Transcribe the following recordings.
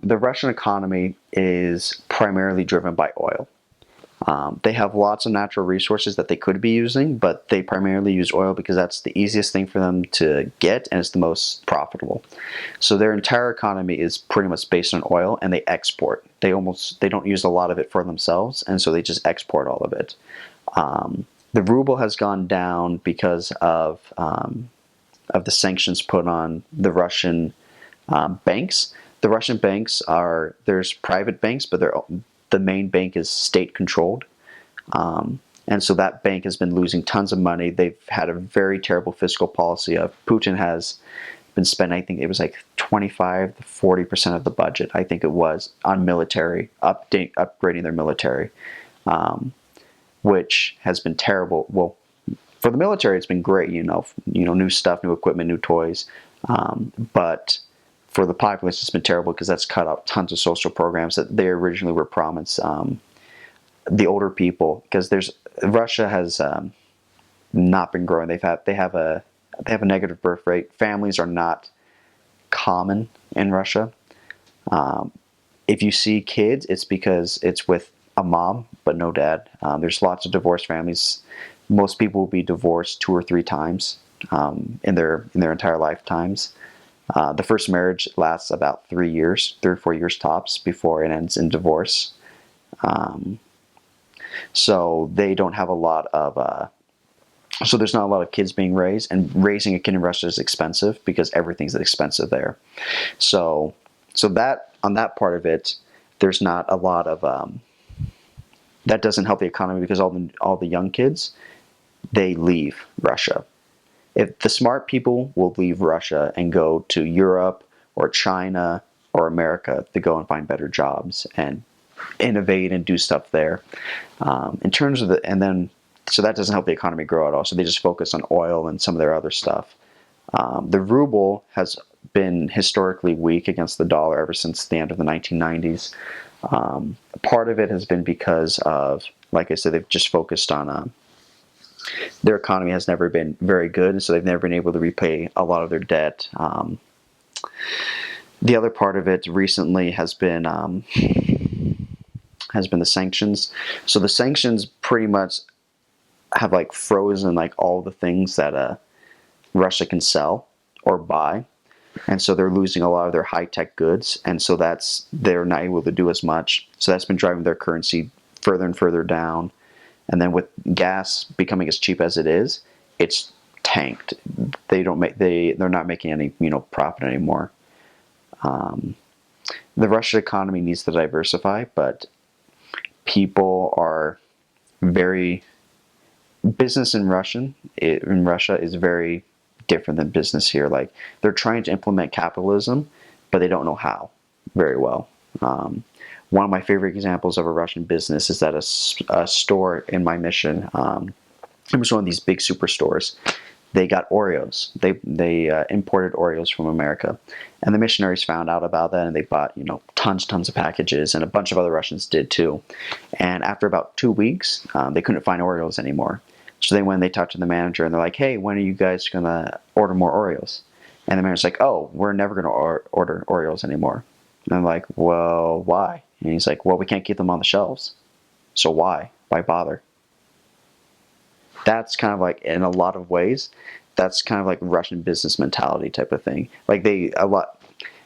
the Russian economy is primarily driven by oil. They have lots of natural resources that they could be using, but they primarily use oil because that's the easiest thing for them to get and it's the most profitable. So their entire economy is pretty much based on oil, and they export. They don't use a lot of it for themselves, and so they just export all of it. The ruble has gone down because of the sanctions put on the Russian banks. The Russian banks there's private banks, but the main bank is state controlled. And so that bank has been losing tons of money. They've had a very terrible fiscal policy. Putin has been spending, I think it was like 25 to 40% of the budget, I think it was, on military, upgrading their military, which has been terrible. Well, for the military, it's been great, new stuff, new equipment, new toys. But for the populace, it's been terrible because that's cut out tons of social programs that they originally were promised the older people. Because Russia has not been growing. They have a negative birth rate. Families are not common in Russia. If you see kids, it's because it's with a mom but no dad. There's lots of divorced families. Most people will be divorced 2 or 3 times in their entire lifetimes. The first marriage lasts about 3 years, 3 or 4 years tops, before it ends in divorce. So they don't have a lot of. So there's not a lot of kids being raised, and raising a kid in Russia is expensive because everything's expensive there. So that on that part of it, there's not a lot of. That doesn't help the economy because all the young kids, they leave Russia. If the smart people will leave Russia and go to Europe or China or America to go and find better jobs and innovate and do stuff there. In terms of so that doesn't help the economy grow at all. So they just focus on oil and some of their other stuff. The ruble has been historically weak against the dollar ever since the end of the 1990s. Part of it has been because of, like I said, they've just focused on their economy has never been very good, and so they've never been able to repay a lot of their debt. The other part of it recently has been the sanctions. So the sanctions pretty much have frozen all the things that Russia can sell or buy, and so they're losing a lot of their high-tech goods, and so they're not able to do as much. So that's been driving their currency further and further down. And then with gas becoming as cheap as it is, it's tanked. They're not making any profit anymore. The Russian economy needs to diversify, but people are business in Russia is very different than business here. They're trying to implement capitalism, but they don't know how very well. One of my favorite examples of a Russian business is that a store in my mission, it was one of these big superstores. They got Oreos. They imported Oreos from America, and the missionaries found out about that, and they bought tons of packages, and a bunch of other Russians did too. And after about 2 weeks, they couldn't find Oreos anymore. So they went and they talked to the manager, and they're like, "Hey, when are you guys gonna order more Oreos?" And the manager's like, "Oh, we're never gonna order Oreos anymore." And I'm like, "Well, why?" And he's like, "Well, we can't keep them on the shelves. So why? Why bother?" That's kind of in a lot of ways, that's kind of Russian business mentality type of thing. A lot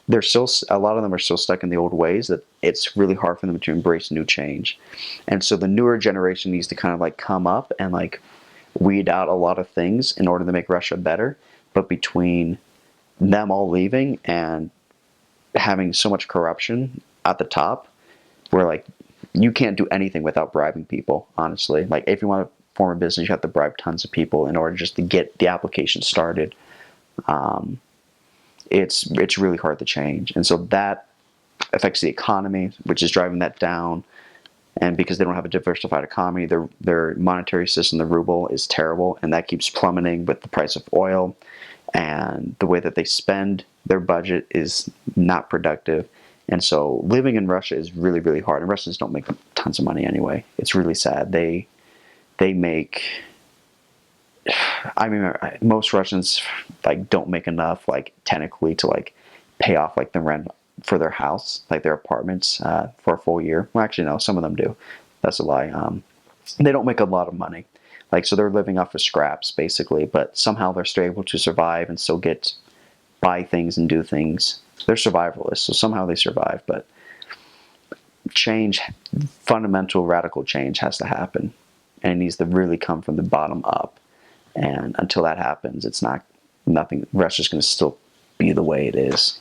of them are still stuck in the old ways that it's really hard for them to embrace new change. And so the newer generation needs to kind of come up and weed out a lot of things in order to make Russia better. But between them all leaving and having so much corruption at the top, where you can't do anything without bribing people, honestly. If you want to form a business, you have to bribe tons of people in order just to get the application started. It's really hard to change, and so that affects the economy, which is driving that down. And because they don't have a diversified economy, their monetary system, the ruble, is terrible, and that keeps plummeting with the price of oil. And the way that they spend their budget is not productive. And so living in Russia is really, really hard. And Russians don't make tons of money anyway. It's really sad. They make, I mean, most Russians don't make enough technically to pay off the rent for their house, like their apartments, for a full year. Well, actually, no, some of them do. That's a lie. They don't make a lot of money. Like, so they're living off of scraps, basically, but somehow they're still able to survive and still buy things and do things. They're survivalists, so somehow they survive, but change, fundamental, radical change has to happen. And it needs to really come from the bottom up. And until that happens, it's not, nothing, Russia's going to still be the way it is.